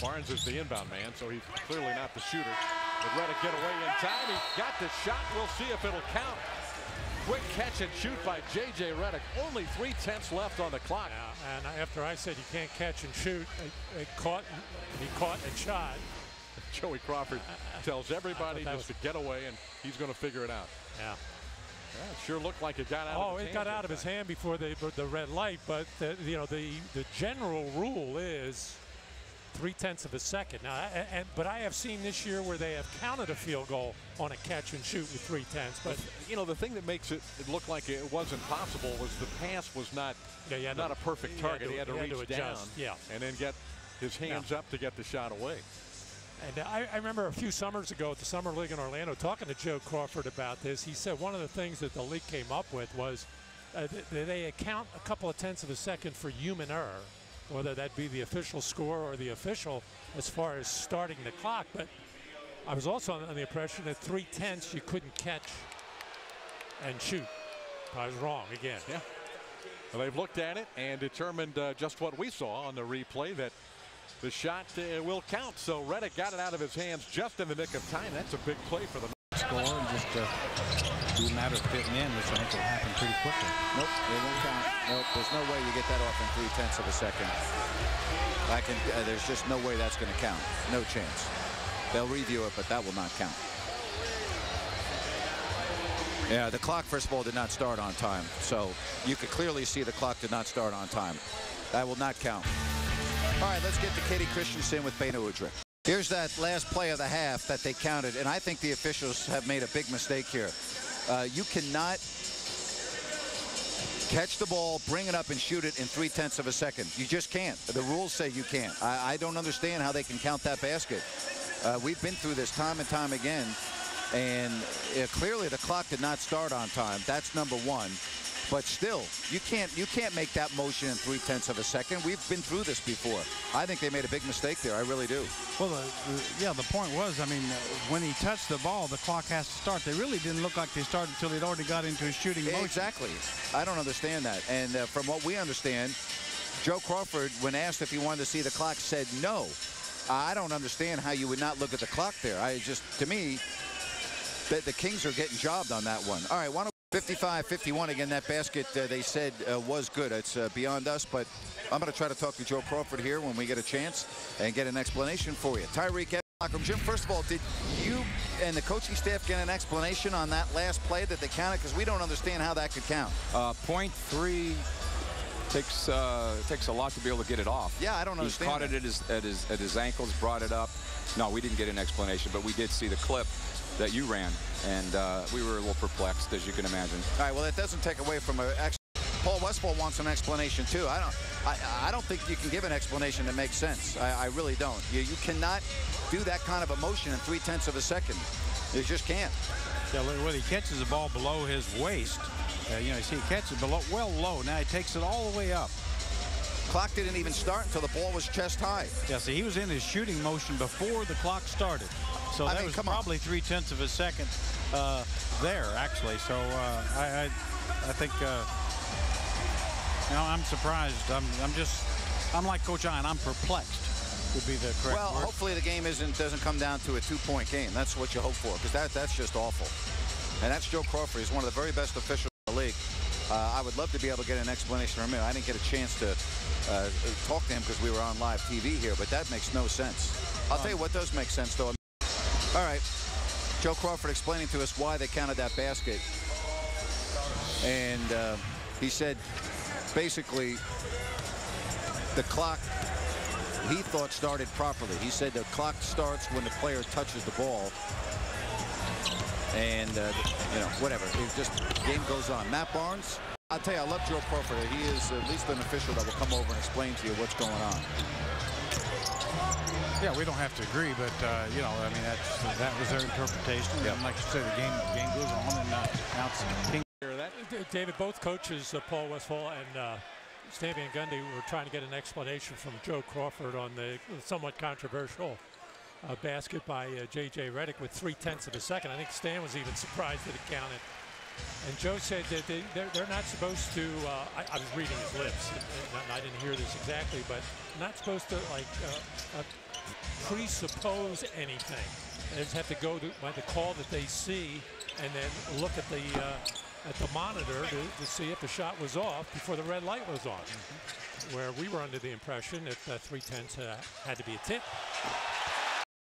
Barnes is the inbound man, so he's clearly not the shooter. But Redick get away in time. He got the shot. We'll see if it'll count. Quick catch and shoot by J.J. Redick. Only 3/10 left on the clock. Yeah, and after I said you can't catch and shoot, he caught and shot. Joey Crawford tells everybody just to get away, and he's going to figure it out. Yeah. Yeah, it sure looked like it got out of his hand. Oh, it got out of his hand before the red light, but the general rule is 3/10 of a second. Now, but I have seen this year where they have counted a field goal on a catch and shoot with 3/10. But you know, the thing that makes it look like it wasn't possible was the pass was not a perfect target. He had to reach down and then get his hands up to get the shot away. And I remember a few summers ago at the Summer League in Orlando talking to Joe Crawford about this. He said one of the things that the league came up with was they account a couple of tenths of a second for human error, whether that be the official score or the official as far as starting the clock. But I was also on the impression that 3/10 you couldn't catch and shoot. I was wrong again. Yeah. Well, they've looked at it and determined just what we saw on the replay, that the shot will count. So Redick got it out of his hands just in the nick of time. That's a big play for them. Score and just be a matter of fitting in, which I think will happen pretty quickly. Nope, it won't count. Nope, there's no way you get that off in 3/10 of a second. There's just no way that's going to count. No chance. They'll review it, but that will not count. Yeah, the clock, first of all, did not start on time. So you could clearly see the clock did not start on time. That will not count. All right, let's get to Katie Christensen with Bena Udrih. Here's that last play of the half that they counted, and I think the officials have made a big mistake here. You cannot catch the ball, bring it up, and shoot it in 3/10 of a second. You just can't. The rules say you can't. I don't understand how they can count that basket. We've been through this time and time again, and clearly the clock did not start on time. That's number one. But still, you can't make that motion in 3/10 of a second. We've been through this before. I think they made a big mistake there. I really do. Well, the point was, I mean, when he touched the ball, the clock has to start. They really didn't look like they started until he'd already got into his shooting motion. Exactly. I don't understand that. And from what we understand, Joe Crawford, when asked if he wanted to see the clock, said no. I don't understand how you would not look at the clock there. To me, the Kings are getting jobbed on that one. All right, why don't 55-51 again. That basket they said was good. It's beyond us, but I'm going to try to talk to Joe Crawford here when we get a chance and get an explanation for you. Tyreek, Jim, first of all, did you and the coaching staff get an explanation on that last play that they counted? Because we don't understand how that could count. 0.3 takes a lot to be able to get it off. Yeah, I don't understand. He caught it at his ankles, brought it up. No, we didn't get an explanation, but we did see the clip that you ran, and we were a little perplexed, as you can imagine. All right, well, it doesn't take away from Paul Westphal wants an explanation too. I don't think you can give an explanation that makes sense. I really don't. You cannot do that kind of a motion in 3/10 of a second. You just can't. Yeah, when he catches the ball below his waist, you see he catches it well low. Now he takes it all the way up. Clock didn't even start until the ball was chest high. Yeah, see, he was in his shooting motion before the clock started. So that was probably 3/10 of a second there, actually. So I think, I'm surprised. I'm like Coach Ian. I'm perplexed would be the correct word. Hopefully the game doesn't come down to a 2-point game. That's what you hope for, because that's just awful. And that's Joe Crawford. He's one of the very best officials in the league. I would love to be able to get an explanation from him. I didn't get a chance to talk to him because we were on live TV here, but that makes no sense. I'll tell you what does make sense, though. All right, Joe Crawford explaining to us why they counted that basket. And he said, basically, the clock, he thought, started properly. He said the clock starts when the player touches the ball. And, whatever. It just, game goes on. Matt Barnes, I'll tell you, I love Joe Crawford. He is at least an official that will come over and explain to you what's going on. Yeah, we don't have to agree, but, I mean, that was their interpretation. Yeah. And like you said, the game goes on, and now it's King. David, both coaches, Paul Westphal and Stan Van Gundy, were trying to get an explanation from Joe Crawford on the somewhat controversial basket by J.J. Redick with 3/10 of a second. I think Stan was even surprised that it counted. And Joe said that they're not supposed to, I was reading his lips, and I didn't hear this exactly, but not supposed to, like, presuppose anything. They just have to go by the call that they see, and then look at the monitor to see if the shot was off before the red light was on. Where we were under the impression that 3/10 had to be a tip.